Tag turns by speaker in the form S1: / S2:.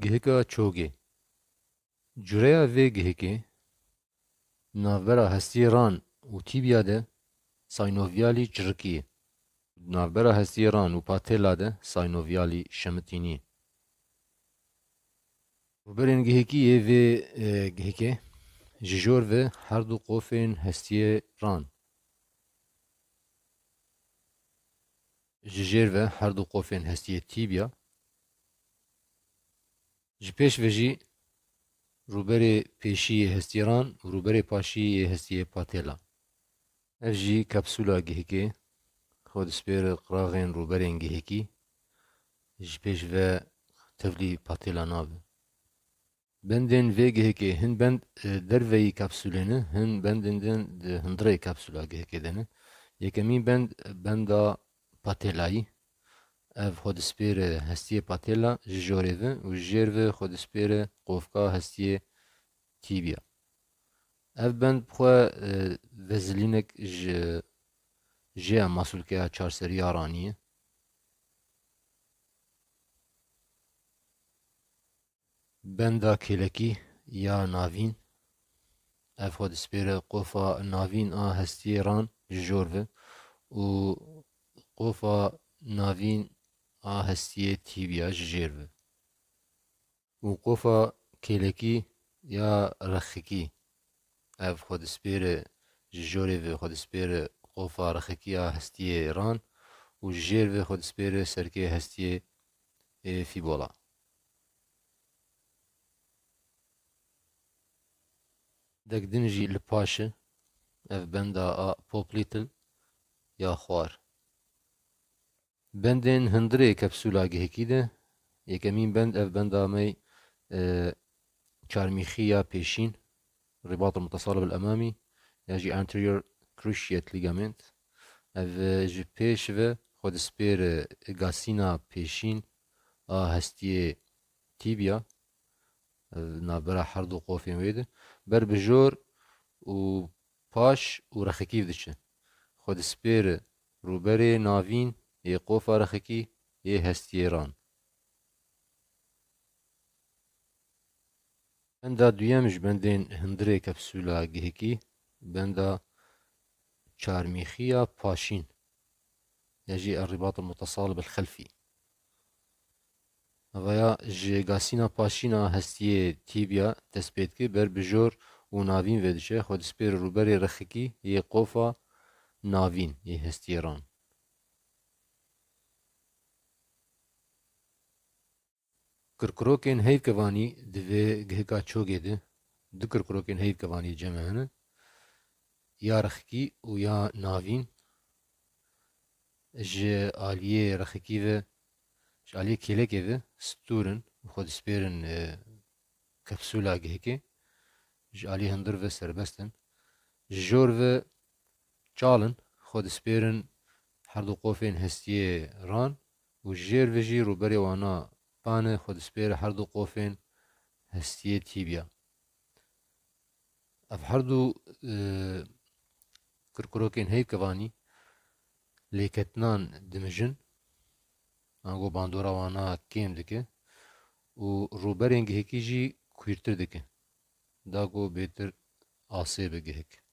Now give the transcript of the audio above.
S1: giheka çoge. Cureya vê gihekê navbera hestiyê ran û tîbiya de saynovyalî çirikî ye. Navbera hestiyê ran û patêla de saynovyalî şemitînî ye. Rûberên gihekî vê gihekê ji jor ve her du qofên hestiyê ran. Ji jêr ve her du qofên hestiyê tîbiya. Ji pêş ve jî rûberê pêşî yê hestiyê ran û rûberê paşî yê hestiyê patêla. Ev jî kapsûla gihekê xwe dispêre qiraxên rûberên gihekî ji pêş ve tevlî patêla nabe. Bendên vê gihekê hin bend derveyî kapsûlê ne, hin bendên din di hundireyê kapsûla gihekê de ne. Yekemîn bend benda patêlayî. Ev xwe dispêre hestiyê patêla ji jorê ve û ji jêr ve xwe dispêre qofka hestiyê tîbiya. Ev bend xwe vezilînek ji jêya masûlkeya çarseriya ranî ye. Benda kêlekî ya navîn. Ev xwe dispêre qofa navîn a hestiyê ran ji jor ve û qofa navîn a hestiyê tîbiya ji jêr ve. û qofa kêlekî ya rexekî. Ev xwe dispêre ji jorê ve xwe dispêre qofa rexekî a hestiyê ran û ji jêr ve xwe dispêre serkê hestiyê fîbola. Dek din jî li paş e. Ev benda a poplîtil ya xwar. Bendên hundirê kapsûla gihekî de yekemîn bend ev benda me çarmîxî ya pêşîn ribat mutesalib el-emamî ya jî anterior cruciate ligament. Ev ji pêş ve xwe dispêre gasîna pêşîn a hestiyê tîbiya. Navbera her du qofên wê de ber bi jor û paş û rexekî diçe. Xwe dispêre rûberê navîn yê qofa rexekî yê hestiyê ran. Benda duyem ji bendên hundirê kapsûla gihekî benda çarmîxî ya paşîn ya jî الرباط المتصالب الخلفي. Vaya ji gasîna paşîn a hestiyê tîbiya dest pê ber bi jor û navîn vê diçe. Xwe dispêre rûberê rexekî yê qofa navîn yê hestiyê ran. Kirkurokên heyvkevanî di vê giheka çogê de du kirkurokên heyvkevanî cem hene. Ya rexekî û ya navîn. Ji aliyê rexekî ve ji aliyê kêlekê ve stûrin û xwe dispêrin kapsûla gihekê. Ji aliyê hundir ve serbest in. Ji jor ve çalin xwe dispêrin her du qofên hestiyê ran û ji jêr ve jî rûberê wana pane xwe dispêre her du qofên hestiyê tîbiya. Ev her du kirkurokên heyvkevanî lêketinan dimijin. Ango bandora wana kêm dike û rûberên gihekî jî kûrtir dike. Da got bêtir asê be gihek.